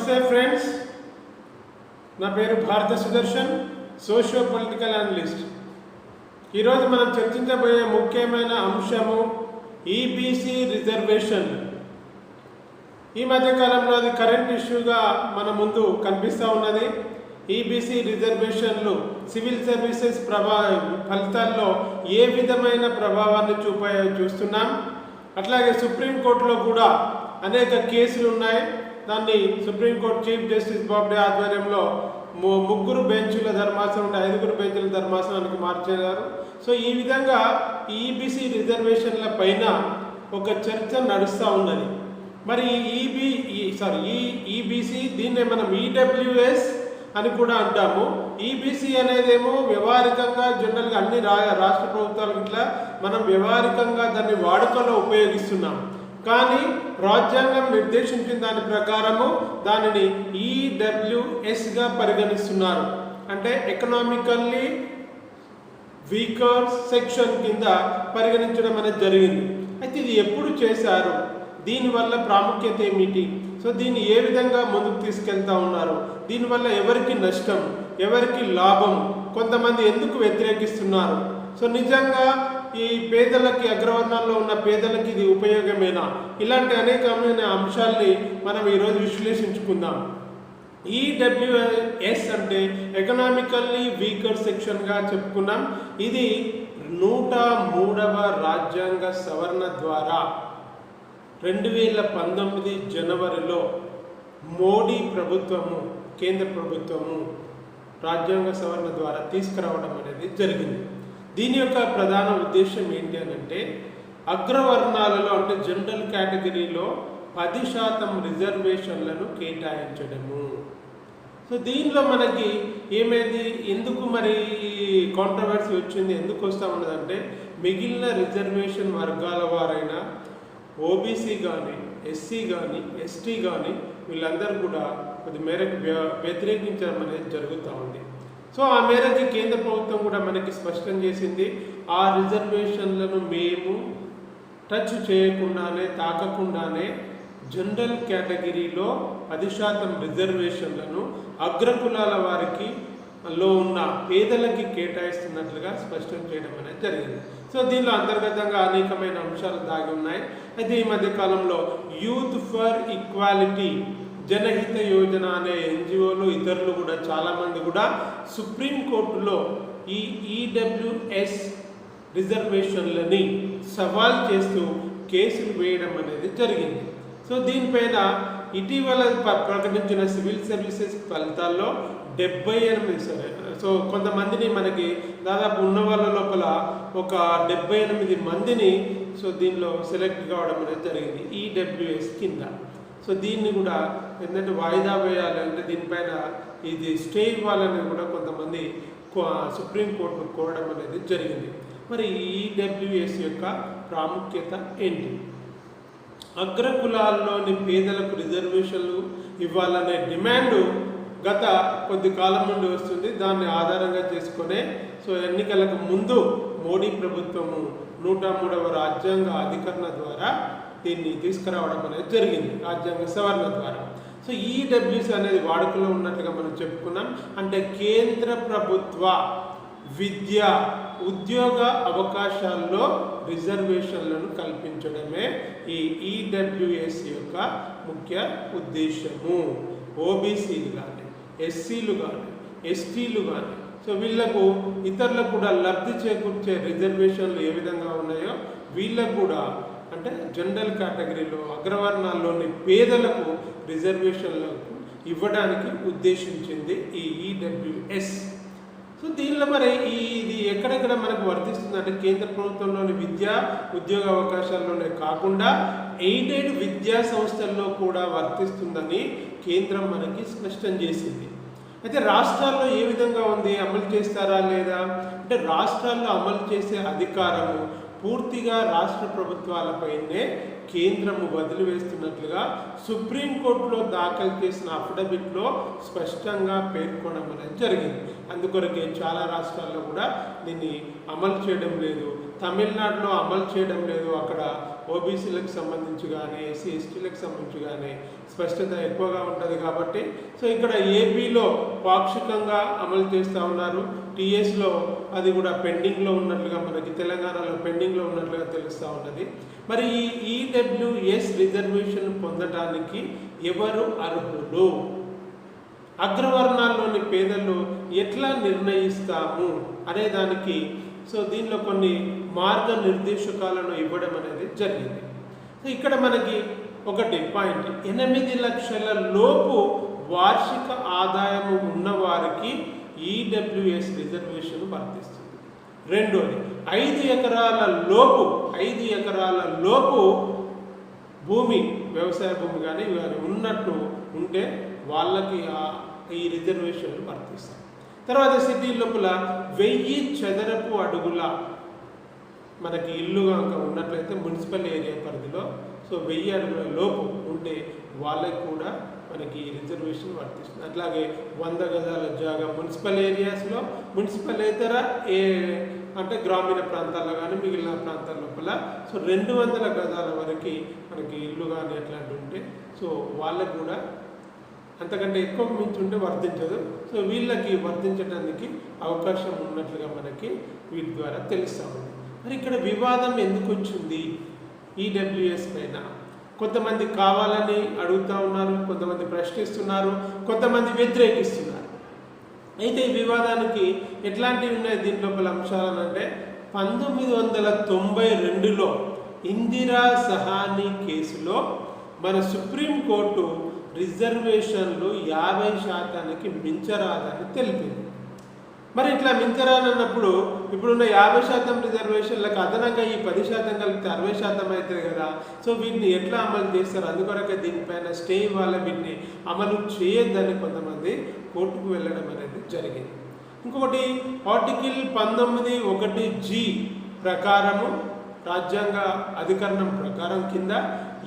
నమస్తే ఫ్రెండ్స్, నా పేరు భారత సుదర్శన్, సోషియో పొలిటికల్ అనలిస్ట్. ఈరోజు మనం చర్చించబోయే ముఖ్యమైన అంశము ఈబీసీ రిజర్వేషన్. ఈ మధ్యకాలంలో అది కరెంట్ ఇష్యూగా మన ముందు కనిపిస్తూ ఉన్నది. ఈబీసీ రిజర్వేషన్లు సివిల్ సర్వీసెస్ ఫలితాల్లో ఏ విధమైన ప్రభావాన్ని చూస్తున్నాం. అట్లాగే సుప్రీంకోర్టులో కూడా అనేక కేసులు ఉన్నాయి. దాన్ని సుప్రీంకోర్టు చీఫ్ జస్టిస్ బాబ్డే ఆధ్వర్యంలో 3 బెంచుల ధర్మాసనం ఉంటే 5 బెంచుల ధర్మాసనానికి మార్చారు. సో ఈ విధంగా ఈబీసీ రిజర్వేషన్ల పైన ఒక చర్చ నడుస్తూ ఉన్నది. మరి ఈబీసీ దీన్నే మనం ఈడబ్ల్యూఎస్ అని కూడా అంటాము. ఈబీసీ అనేదేమో వ్యవహారికంగా జనరల్గా అన్ని రాష్ట్ర ప్రభుత్వాలకు ఇట్లా మనం వ్యవహారికంగా దాన్ని వాడుకలో ఉపయోగిస్తున్నాం. కానీ రాజ్యాంగం నిర్దేశించిన దాని ప్రకారము దానిని ఈడబ్ల్యూఎస్గా పరిగణిస్తున్నారు. అంటే ఎకనామికల్లీ వీకర్ సెక్షన్ కింద పరిగణించడం అనేది జరిగింది. అయితే ఇది ఎప్పుడు చేశారు, దీనివల్ల ప్రాముఖ్యత ఏమిటి, సో దీన్ని ఏ విధంగా ముందుకు తీసుకెళ్తా ఉన్నారు, దీనివల్ల ఎవరికి నష్టం ఎవరికి లాభం, కొంతమంది ఎందుకు వ్యతిరేకిస్తున్నారు, సో నిజంగా ఈ పేదలకి అగ్రవర్ణాల్లో ఉన్న పేదలకి ఇది ఉపయోగమేనా, ఇలాంటి అనేకమైన అంశాల్ని మనం ఈరోజు విశ్లేషించుకుందాం. ఈడబ్ల్యూఎస్ అంటే ఎకనామికల్లీ వీకర్ సెక్షన్గా చెప్పుకున్నాం. ఇది 103వ రాజ్యాంగ సవరణ ద్వారా 2019 జనవరిలో మోడీ ప్రభుత్వము కేంద్ర ప్రభుత్వము రాజ్యాంగ సవరణ ద్వారా తీసుకురావడం అనేది జరిగింది. దీని యొక్క ప్రధాన ఉద్దేశం ఏంటి అని అంటే అగ్రవర్ణాలలో అంటే జనరల్ కేటగిరీలో 10% రిజర్వేషన్లను కేటాయించడము. సో దీనిలో మనకి ఏమైంది, ఎందుకు మరి కాంట్రవర్సీ వచ్చింది, ఎందుకు వస్తూ ఉన్నదంటే మిగిలిన రిజర్వేషన్ వర్గాల వారైనా ఓబీసీ కానీ ఎస్సీ కానీ ఎస్టీ కానీ వీళ్ళందరూ కూడా కొద్ది మేరకు వ్యతిరేకించడం అనేది జరుగుతూ ఉంది. సో ఆ మేరకు కేంద్ర ప్రభుత్వం కూడా మనకి స్పష్టం చేసింది, ఆ రిజర్వేషన్లను మేము టచ్ చేయకుండానే తాకకుండానే జనరల్ కేటగిరీలో 10% రిజర్వేషన్లను అగ్రకులాల వారికి లో ఉన్న పేదలకి కేటాయిస్తున్నట్లుగా స్పష్టం చేయడం అనేది జరిగింది. సో దీనిలో అంతర్గతంగా అనేకమైన అంశాలు దాగి ఉన్నాయి. అయితే ఈ మధ్య కాలంలో యూత్ ఫర్ ఈక్వాలిటీ జనహిత యోజన అనే ఎన్జిఓలు ఇతరులు కూడా చాలామంది కూడా సుప్రీంకోర్టులో ఈ ఈడబ్ల్యూఎస్ రిజర్వేషన్లని సవాల్ చేస్తూ కేసులు వేయడం అనేది జరిగింది. సో దీనిపైన ఇటీవల ప్రకటించిన సివిల్ సర్వీసెస్ ఫలితాల్లో 78 సో కొంతమందిని మనకి దాదాపు ఉన్న వాళ్ళ లోపల ఒక 78 మందిని సో దీనిలో సెలెక్ట్ కావడం అనేది జరిగింది ఈడబ్ల్యూఎస్ కింద. సో దీన్ని కూడా ఏంటంటే వాయిదా వేయాలంటే దీనిపైన ఇది స్టే ఇవ్వాలని కూడా కొంతమంది సుప్రీంకోర్టును కోరడం అనేది జరిగింది. మరి ఈడబ్ల్యూఎస్ యొక్క ప్రాముఖ్యత ఏంటి? అగ్రకులాల్లోని పేదలకు రిజర్వేషన్లు ఇవ్వాలనే డిమాండ్ గత కొద్ది కాలం నుండి వస్తుంది. దాన్ని ఆధారంగా చేసుకునే సో ఎన్నికలకు ముందు మోడీ ప్రభుత్వము 103వ రాజ్యాంగ అధికరణ ద్వారా దీన్ని తీసుకురావడం అనేది జరిగింది, రాజ్యాంగ సవరణ ద్వారా. సో ఈడబ్ల్యూఎస్ అనేది వాడుకలో ఉన్నట్టుగా మనం చెప్పుకున్నాం. అంటే కేంద్ర ప్రభుత్వ విద్య ఉద్యోగ అవకాశాల్లో రిజర్వేషన్లను కల్పించడమే ఈ ఈడబ్ల్యూఎస్ యొక్క ముఖ్య ఉద్దేశము. ఓబీసీలు కానీ ఎస్సీలు కానీ ఎస్టీలు కానీ సో వీళ్ళకు ఇతరులకు కూడా లబ్ధి చేకూర్చే రిజర్వేషన్లు ఏ విధంగా ఉన్నాయో వీళ్ళకు కూడా అంటే జనరల్ కేటగిరీలో అగ్రవర్ణాల్లోని పేదలకు రిజర్వేషన్లకు ఇవ్వడానికి ఉద్దేశించింది ఈ ఈడబ్ల్యూఎస్. సో దీనిలో మరి ఇది ఎక్కడెక్కడ మనకు వర్తిస్తుందంటే కేంద్ర ప్రభుత్వంలోని విద్యా ఉద్యోగ అవకాశాల్లోనే కాకుండా ఎయిడెడ్ విద్యా సంస్థల్లో కూడా వర్తిస్తుందని కేంద్రం మనకి స్పష్టం చేసింది. అయితే రాష్ట్రాల్లో ఏ విధంగా ఉంది, అమలు చేస్తారా లేదా అంటే రాష్ట్రాల్లో అమలు చేసే అధికారము పూర్తిగా రాష్ట్ర ప్రభుత్వాలపైనే కేంద్రము వదిలివేస్తున్నట్లుగా సుప్రీంకోర్టులో దాఖలు చేసిన అఫిడవిట్లో స్పష్టంగా పేర్కొనడం అనేది జరిగింది. అందుకొరకే చాలా రాష్ట్రాల్లో కూడా దీన్ని అమలు చేయడం లేదు. తమిళనాడులో అమలు చేయడం లేదు, అక్కడ ఓబీసీలకు సంబంధించి కానీ ఎస్సీ ఎస్టీలకు సంబంధించి కానీ స్పష్టత ఎక్కువగా ఉంటుంది కాబట్టి సో ఇక్కడ ఏపీలో పాక్షికంగా అమలు చేస్తూ ఉన్నారు. టీఎస్లో అది కూడా పెండింగ్లో ఉన్నట్లుగా, మనకి తెలంగాణలో పెండింగ్లో ఉన్నట్లుగా తెలుస్తూ ఉన్నది. మరి ఈ ఈడబ్ల్యూఎస్ రిజర్వేషన్ పొందడానికి ఎవరు అర్హులు, అగ్రవర్ణాల్లోని పేదలు ఎట్లా నిర్ణయిస్తాము అనే దానికి సో దీనిలో కొన్ని మార్గనిర్దేశకాలను ఇవ్వడం అనేది జరిగింది. సో ఇక్కడ మనకి ఒకటి పాయింట్, 8 లక్షల లోపు వార్షిక ఆదాయము ఉన్నవారికి ఈడబ్ల్యూఎస్ రిజర్వేషన్ వర్తిస్తుంది. రెండోది 5 ఎకరాల లోపు భూమి, వ్యవసాయ భూమి కానీ ఉన్నట్టు ఉంటే వాళ్ళకి ఈ రిజర్వేషన్లు వర్తిస్తాయి. తర్వాత సిటీ లోపల 1000 చదరపు అడుగుల మనకి ఇల్లు కనుక ఉన్నట్లయితే మున్సిపల్ ఏరియా పరిధిలో సో 1000 అడుగుల లోపు ఉంటే వాళ్ళకి కూడా మనకి ఈ రిజర్వేషన్ వర్తిస్తుంది. అట్లాగే 100 గజాల జాగా మున్సిపల్ ఏరియాస్లో, మున్సిపలేతర అంటే గ్రామీణ ప్రాంతాల్లో కానీ మిగిలిన ప్రాంతాల లోపల సో 200 గజాల వరకు మనకి ఇల్లు కానీ అట్లాంటివి ఉంటే సో వాళ్ళకు కూడా అంతకంటే ఎక్కువ మించి ఉంటే వర్తించదు. సో వీళ్ళకి వర్తించడానికి అవకాశం ఉన్నట్లుగా మనకి వీటి ద్వారా తెలుస్తూ ఉంది. మరి ఇక్కడ వివాదం ఎందుకు వచ్చింది ఈడబ్ల్యూఎస్ పైన? కొంతమంది కావాలని అడుగుతూ ఉన్నారు, కొంతమంది ప్రశ్నిస్తున్నారు, కొంతమంది వ్యతిరేకిస్తున్నారు. అయితే ఈ వివాదానికి ఎట్లాంటివి ఉన్నాయి దీని లోపల అంశాలను అంటే 1992లో ఇందిరా సహానీ కేసులో మన సుప్రీంకోర్టు రిజర్వేషన్లు 50% మించరాదని తెలిపింది. మరి ఇట్లా మించరానన్నప్పుడు ఇప్పుడున్న 50% రిజర్వేషన్లకు అదనంగా ఈ 10% కలిపితే 60% అవుతుంది కదా. సో వీటిని ఎట్లా అమలు చేస్తారు? అందుకొరకే దీనిపైన స్టే ఇవ్వాలి, వీటిని అమలు చేయొద్దని కొంతమంది కోర్టుకు వెళ్ళడం అనేది జరిగింది. ఇంకొకటి ఆర్టికల్ 19(1)G ప్రకారము, రాజ్యాంగ అధికరణం ప్రకారం కింద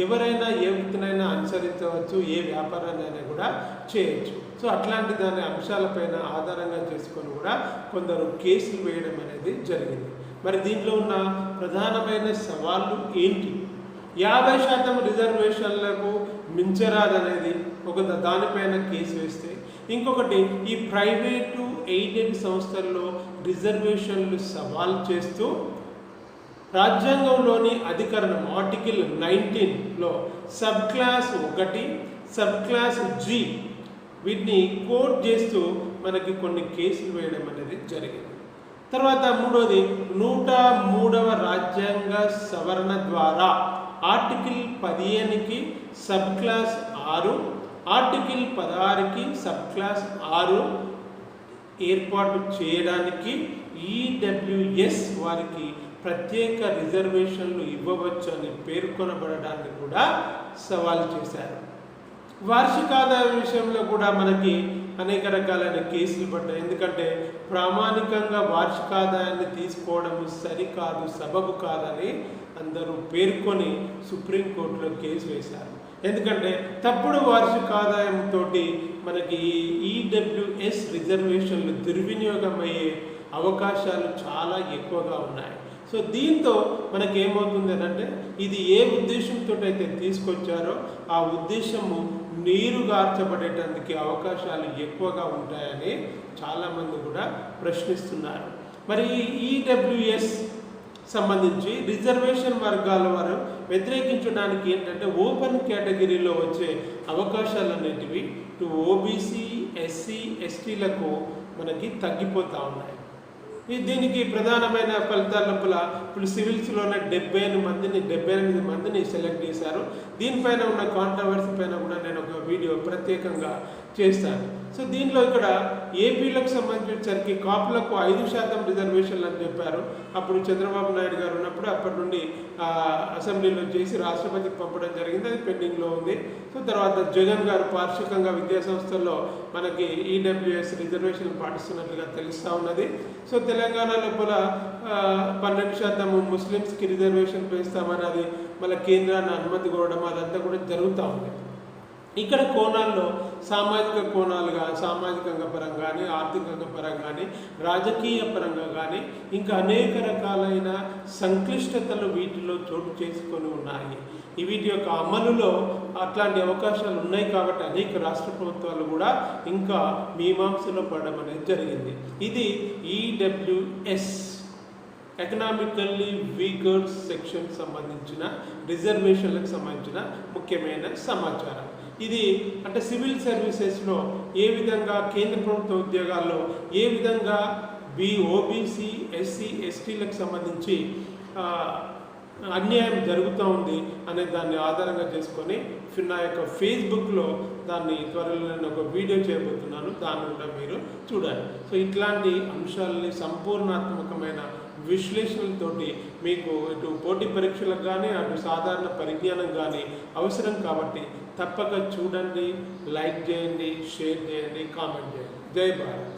ఎవరైనా ఏ వృత్తినైనా అనుసరించవచ్చు, ఏ వ్యాపారాన్ని కూడా చేయొచ్చు. సో అట్లాంటి దాని అంశాలపైన ఆధారంగా చేసుకొని కూడా కొందరు కేసులు వేయడం అనేది జరిగింది. మరి దీంట్లో ఉన్న ప్రధానమైన సవాళ్ళు ఏంటి? 50% రిజర్వేషన్లకు మించరాదనేది ఒక దానిపైన కేసు వేస్తే, ఇంకొకటి ఈ ప్రైవేటు ఎయిడెడ్ సంస్థల్లో రిజర్వేషన్లు సవాల్ చేస్తూ రాజ్యాంగంలోని అధికరణం ఆర్టికల్ 19లో sub clause 1, sub clause G వీటిని కోట్ చేస్తూ మనకి కొన్ని కేసులు వేయడం అనేది జరిగింది. తర్వాత మూడోది 103వ రాజ్యాంగ సవరణ ద్వారా ఆర్టికల్ 15కి సబ్ క్లాస్ 6, ఆర్టికల్ 16కి సబ్ క్లాస్ 6 ఏర్పాటు చేయడానికి ఈడబ్ల్యూఎస్ వారికి ప్రత్యేక రిజర్వేషన్లు ఇవ్వవచ్చు అని పేర్కొనబడడాన్ని కూడా సవాల్ చేశారు. వార్షిక ఆదాయం విషయంలో కూడా మనకి అనేక రకాలైన కేసులు పడ్డాయి. ఎందుకంటే ప్రామాణికంగా వార్షిక ఆదాయాన్ని తీసుకోవడం సరికాదు, సబబు కాదని అందరూ పేర్కొని సుప్రీంకోర్టులో కేసు వేశారు. ఎందుకంటే తప్పుడు వార్షిక ఆదాయంతో మనకి ఈడబ్ల్యూఎస్ రిజర్వేషన్లు దుర్వినియోగమయ్యే అవకాశాలు చాలా ఎక్కువగా ఉన్నాయి. సో దీంతో మనకి ఏమవుతుంది అంటే ఇది ఏ ఉద్దేశంతో అయితే తీసుకొచ్చారో ఆ ఉద్దేశము నీరుగార్చబడేటానికి అవకాశాలు ఎక్కువగా ఉంటాయని చాలామంది కూడా ప్రశ్నిస్తున్నారు. మరి ఈడబ్ల్యూఎస్ సంబంధించి రిజర్వేషన్ వర్గాల వారు వ్యతిరేకించడానికి ఏంటంటే ఓపెన్ కేటగిరీలో వచ్చే అవకాశాలు అనేటివి ఓబీసీ, ఎస్సీ, ఎస్టీలకు మనకి తగ్గిపోతూ ఉన్నాయి. దీనికి ప్రధానమైన ఫలితాల లోపల ఇప్పుడు సివిల్స్లోనే 78 మందిని సెలెక్ట్ చేశారు. దీనిపైన ఉన్న కాంట్రవర్సీ పైన కూడా నేను ఒక వీడియో ప్రత్యేకంగా చేస్తాను. సో దీనిలో ఇక్కడ ఏపీలకు సంబంధించేసరికి కాపులకు 5% రిజర్వేషన్లు అని చెప్పారు. అప్పుడు చంద్రబాబు నాయుడు గారు ఉన్నప్పుడు అప్పటి నుండి అసెంబ్లీలో చేసి రాష్ట్రపతికి పంపడం జరిగింది, అది పెండింగ్లో ఉంది. సో తర్వాత జగన్ గారు పాక్షికంగా విద్యా సంస్థల్లో మనకి ఈడబ్ల్యూఎస్ రిజర్వేషన్లు పాటిస్తున్నట్లుగా తెలుస్తూ ఉన్నది. సో తెలంగాణ లోపల 12% ముస్లిమ్స్కి రిజర్వేషన్ పెంచుతామని అది మళ్ళీ కేంద్రాన్ని అనుమతి కోరడం అదంతా కూడా జరుగుతూ ఉంది. ఇక్కడ కోణాల్లో సామాజిక కోణాలుగా, సామాజికంగా పరంగా కానీ, ఆర్థికంగా పరంగా కానీ, రాజకీయ పరంగా కానీ, ఇంకా అనేక రకాలైన సంక్లిష్టతలు వీటిలో చోటు చేసుకొని ఉన్నాయి. వీటి యొక్క అమలులో అట్లాంటి అవకాశాలు ఉన్నాయి కాబట్టి అనేక రాష్ట్ర ప్రభుత్వాలు కూడా ఇంకా మీమాంసలో పడడం అనేది జరిగింది. ఇది ఈడబ్ల్యూఎస్ ఎకనామికల్లీ వీకర్ సెక్షన్ సంబంధించిన రిజర్వేషన్లకు సంబంధించిన ముఖ్యమైన సమాచారం. ఇది అంటే సివిల్ సర్వీసెస్లో ఏ విధంగా, కేంద్ర ప్రభుత్వ ఉద్యోగాల్లో ఏ విధంగా ఓబీసీ, ఎస్సీ, ఎస్టీలకు సంబంధించి అన్యాయం జరుగుతూ ఉంది అనే దాన్ని ఆధారంగా చేసుకొని నా యొక్క ఫేస్బుక్లో దాన్ని త్వరలో నేను ఒక వీడియో చేయబోతున్నాను, దాన్ని కూడా మీరు చూడాలి. సో ఇట్లాంటి అంశాలని సంపూర్ణాత్మకమైన విశ్లేషణలతోటి మీకు ఇటు పోటీ పరీక్షలకు కానీ, అటు సాధారణ పరిజ్ఞానం కానీ అవసరం కాబట్టి తప్పక చూడండి, లైక్ చేయండి, షేర్ చేయండి, కామెంట్ చేయండి. జై భారత్.